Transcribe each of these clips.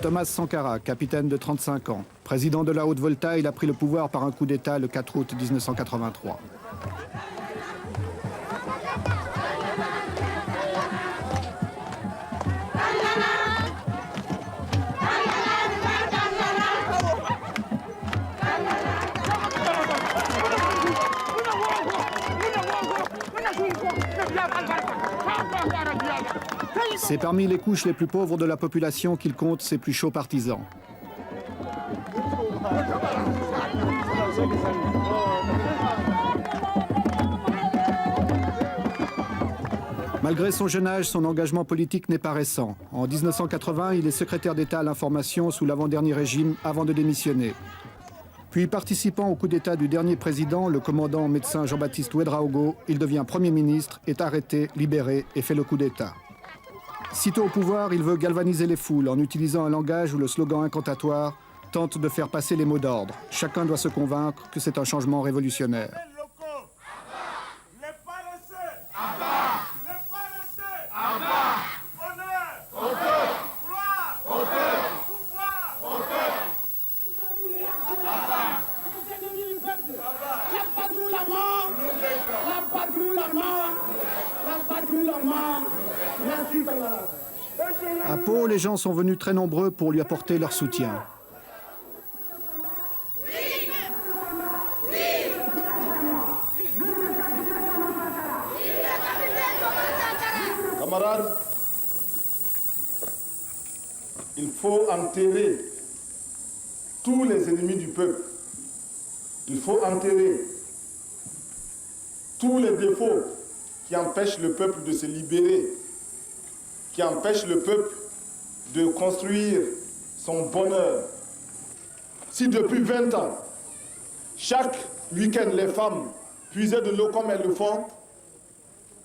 Thomas Sankara, capitaine de 35 ans, président de la Haute-Volta, il a pris le pouvoir par un coup d'État le 4 août 1983. C'est parmi les couches les plus pauvres de la population qu'il compte ses plus chauds partisans. Malgré son jeune âge, son engagement politique n'est pas récent. En 1980, il est secrétaire d'État à l'information sous l'avant-dernier régime avant de démissionner. Puis, participant au coup d'État du dernier président, le commandant médecin Jean-Baptiste Ouédraogo, il devient Premier ministre, est arrêté, libéré et fait le coup d'État. Sitôt au pouvoir, il veut galvaniser les foules en utilisant un langage où le slogan incantatoire tente de faire passer les mots d'ordre. Chacun doit se convaincre que c'est un changement révolutionnaire. À Pau, les gens sont venus très nombreux pour lui apporter leur soutien. Camarades, il faut enterrer tous les ennemis du peuple. Il faut enterrer tous les défauts qui empêchent le peuple de se libérer, qui empêchent le peuple de construire son bonheur. Si depuis 20 ans, chaque week-end, les femmes puisaient de l'eau comme elles le font,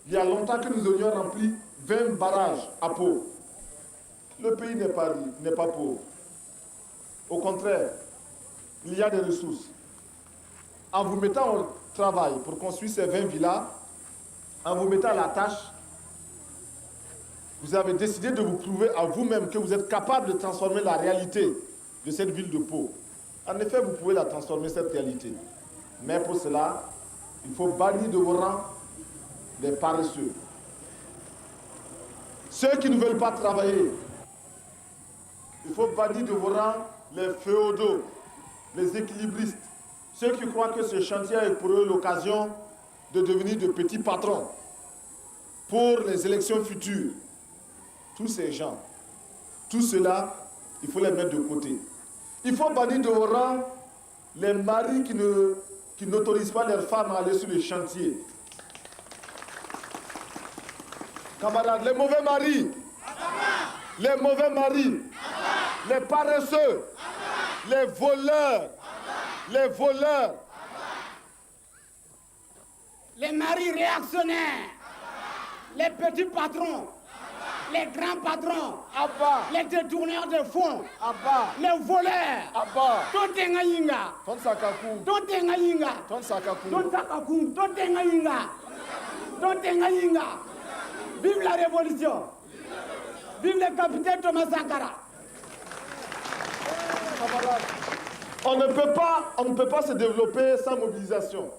il y a longtemps que nous aurions rempli 20 barrages à Pau. Le pays n'est pas pauvre. Au contraire, il y a des ressources. En vous mettant au travail pour construire ces 20 villas, en vous mettant à la tâche, vous avez décidé de vous prouver à vous-même que vous êtes capable de transformer la réalité de cette ville de Pau. En effet, vous pouvez la transformer, cette réalité. Mais pour cela, il faut bannir de vos rangs les paresseux. Ceux qui ne veulent pas travailler. Il faut bannir de vos rangs les féodaux, les équilibristes. Ceux qui croient que ce chantier est pour eux l'occasion de devenir de petits patrons pour les élections futures. Tous ces gens, tout cela, il faut les mettre de côté. Il faut bannir de vos rangs les maris qui n'autorisent pas leurs femmes à aller sur les chantiers. Camarades, les mauvais maris, les paresseux, les voleurs, les maris réactionnaires, les petits patrons, les grands patrons, les détourneurs de fonds, les voleurs, vive la révolution, vive le capitaine Thomas Sankara. On ne peut pas se développer sans mobilisation.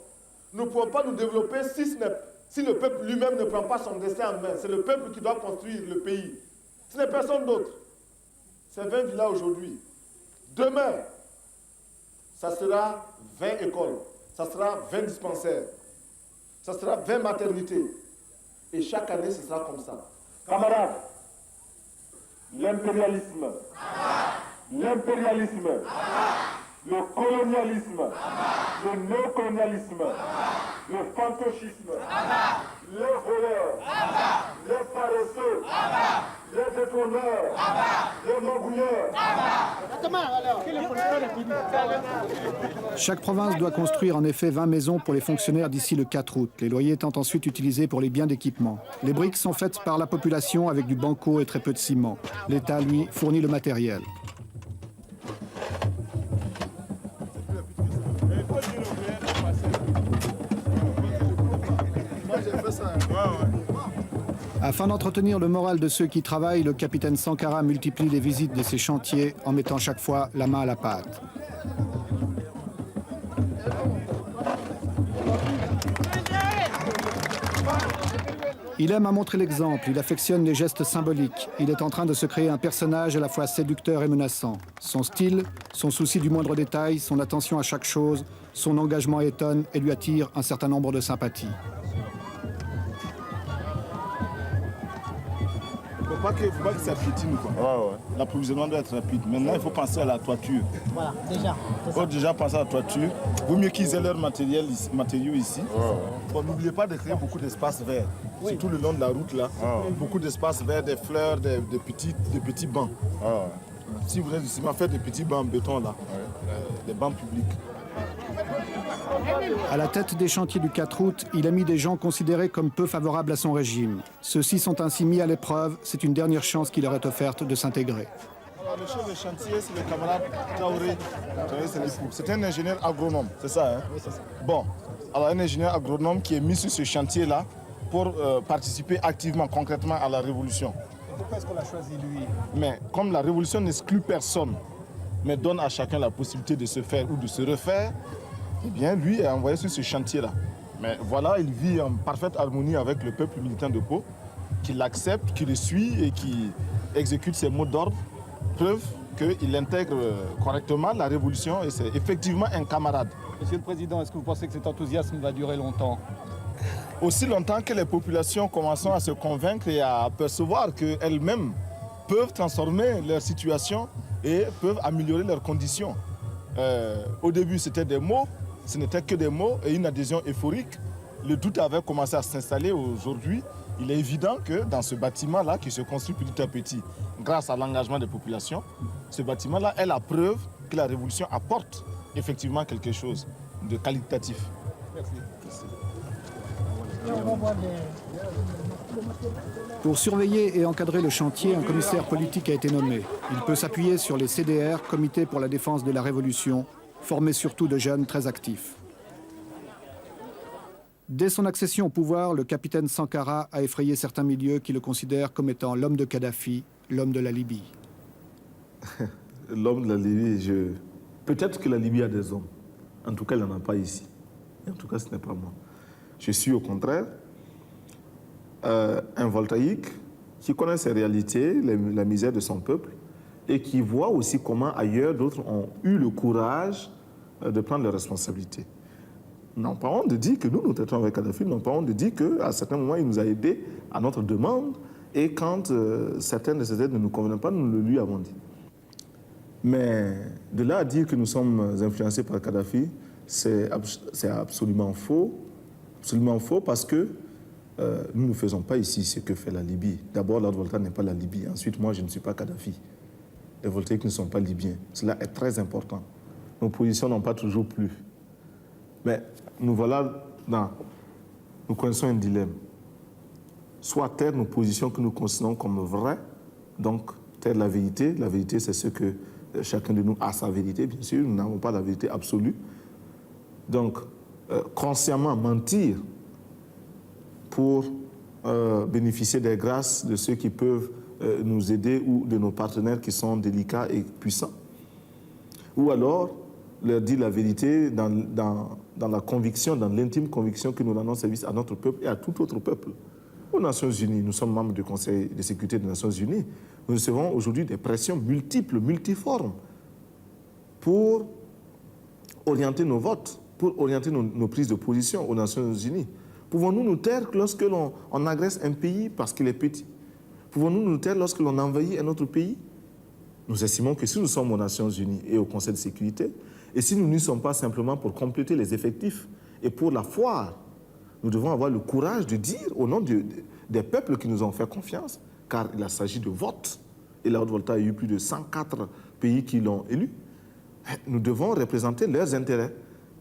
Nous ne pouvons pas nous développer si le peuple lui-même ne prend pas son destin en main. C'est le peuple qui doit construire le pays. Ce n'est personne d'autre. C'est 20 villas aujourd'hui. Demain, ça sera 20 écoles, ça sera 20 dispensaires, ça sera 20 maternités. Et chaque année, ce sera comme ça. Camarades, l'impérialisme, le colonialisme, le néocolonialisme, le fantocisme, les voleurs, les paresseux, les détourneurs, les magouilleurs. Chaque province doit construire en effet 20 maisons pour les fonctionnaires d'ici le 4 août, les loyers étant ensuite utilisés pour les biens d'équipement. Les briques sont faites par la population avec du banco et très peu de ciment. L'État, lui, fournit le matériel. Moi, j'ai fait ça. Afin d'entretenir le moral de ceux qui travaillent, le capitaine Sankara multiplie les visites de ces chantiers en mettant chaque fois la main à la pâte. Il aime à montrer l'exemple, il affectionne les gestes symboliques. Il est en train de se créer un personnage à la fois séducteur et menaçant. Son style, son souci du moindre détail, son attention à chaque chose, son engagement étonne et lui attire un certain nombre de sympathies. Il ne faut pas que ça piétine, quoi. L'approvisionnement doit être rapide. Maintenant, il faut penser à la toiture. Voilà, déjà. Il faut déjà penser à la toiture. Vaut mieux qu'ils aient leurs matériaux ici. Bon, n'oubliez pas de créer beaucoup d'espaces verts. Surtout le long de la route, là. Beaucoup d'espaces verts, des fleurs, des petits bancs. Si vous êtes ici, faites des petits bancs en béton, là. Des bancs publics. À la tête des chantiers du 4 août, il a mis des gens considérés comme peu favorables à son régime. Ceux-ci sont ainsi mis à l'épreuve. C'est une dernière chance qui leur est offerte de s'intégrer. Le chef de chantier, c'est le camarade Traoré. C'est un ingénieur agronome, c'est ça, hein? Oui, c'est ça. Bon, alors un ingénieur agronome qui est mis sur ce chantier-là pour participer activement, concrètement à la révolution. Pourquoi est-ce qu'on l'a choisi, lui? Mais comme la révolution n'exclut personne, mais donne à chacun la possibilité de se faire ou de se refaire, eh bien, lui est envoyé sur ce chantier-là. Mais voilà, il vit en parfaite harmonie avec le peuple militant de Pau, qui l'accepte, qui le suit et qui exécute ses mots d'ordre, preuve qu'il intègre correctement la révolution et c'est effectivement un camarade. Monsieur le Président, est-ce que vous pensez que cet enthousiasme va durer longtemps? Aussi longtemps que les populations commencent à se convaincre et à percevoir qu'elles-mêmes peuvent transformer leur situation et peuvent améliorer leurs conditions. Au début, c'était des mots, ce n'était que des mots et une adhésion euphorique. Le doute avait commencé à s'installer. Aujourd'hui, il est évident que dans ce bâtiment-là, qui se construit petit à petit, grâce à l'engagement des populations, ce bâtiment-là est la preuve que la révolution apporte effectivement quelque chose de qualitatif. Merci. Pour surveiller et encadrer le chantier, un commissaire politique a été nommé. Il peut s'appuyer sur les CDR, Comité pour la défense de la Révolution, formés surtout de jeunes très actifs. Dès son accession au pouvoir, le capitaine Sankara a effrayé certains milieux qui le considèrent comme étant l'homme de Kadhafi, l'homme de la Libye. L'homme de la Libye, peut-être que la Libye a des hommes. En tout cas, il n'en a pas ici. Et en tout cas, ce n'est pas moi. Je suis au contraire un voltaïque qui connaît ses réalités, la misère de son peuple, et qui voit aussi comment ailleurs d'autres ont eu le courage de prendre leurs responsabilités. Nous n'avons pas honte de dire que nous traitons avec Kadhafi, nous n'avons pas honte de dire qu'à certains moments, il nous a aidés à notre demande, et quand certaines de ces aides ne nous convenaient pas, nous le lui avons dit. Mais de là à dire que nous sommes influencés par Kadhafi, c'est absolument faux. Absolument faux parce que nous ne faisons pas ici ce que fait la Libye. D'abord, Lord Volta n'est pas la Libye. Ensuite, moi, je ne suis pas Kadhafi. Les voltaïques ne sont pas libyens. Cela est très important. Nos positions n'ont pas toujours plu. Mais nous voilà nous connaissons un dilemme. Soit taire nos positions que nous considérons comme vraies, donc taire la vérité. La vérité, c'est ce que chacun de nous a sa vérité, bien sûr. Nous n'avons pas la vérité absolue. Donc, consciemment mentir pour bénéficier des grâces de ceux qui peuvent nous aider ou de nos partenaires qui sont délicats et puissants. Ou alors leur dire la vérité dans la conviction, dans l'intime conviction que nous rendons service à notre peuple et à tout autre peuple. Aux Nations Unies, nous sommes membres du Conseil de sécurité des Nations Unies. Nous recevons aujourd'hui des pressions multiples, multiformes pour orienter nos votes, pour orienter nos prises de position aux Nations Unies. Pouvons-nous nous taire lorsque l'on agresse un pays parce qu'il est petit? Pouvons-nous nous taire lorsque l'on envahit un autre pays? Nous estimons que si nous sommes aux Nations Unies et au Conseil de sécurité, et si nous n'y sommes pas simplement pour compléter les effectifs et pour la foire, nous devons avoir le courage de dire au nom des peuples qui nous ont fait confiance, car il s'agit de vote, et la Haute-Volta a eu plus de 104 pays qui l'ont élu, nous devons représenter leurs intérêts.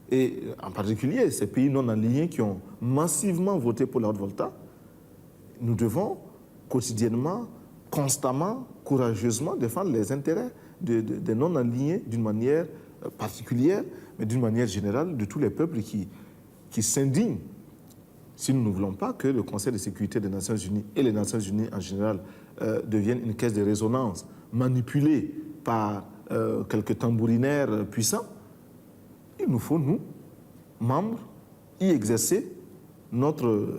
Et en particulier, ces pays non alignés qui ont massivement voté pour la Haute-Volta, nous devons quotidiennement, constamment, courageusement défendre les intérêts des non alignés d'une manière particulière, mais d'une manière générale de tous les peuples qui s'indignent Si nous ne voulons pas que le Conseil de sécurité des Nations Unies et les Nations Unies en général deviennent une caisse de résonance manipulée par quelques tambourinaires puissants, il nous faut, nous, membres, y exercer notre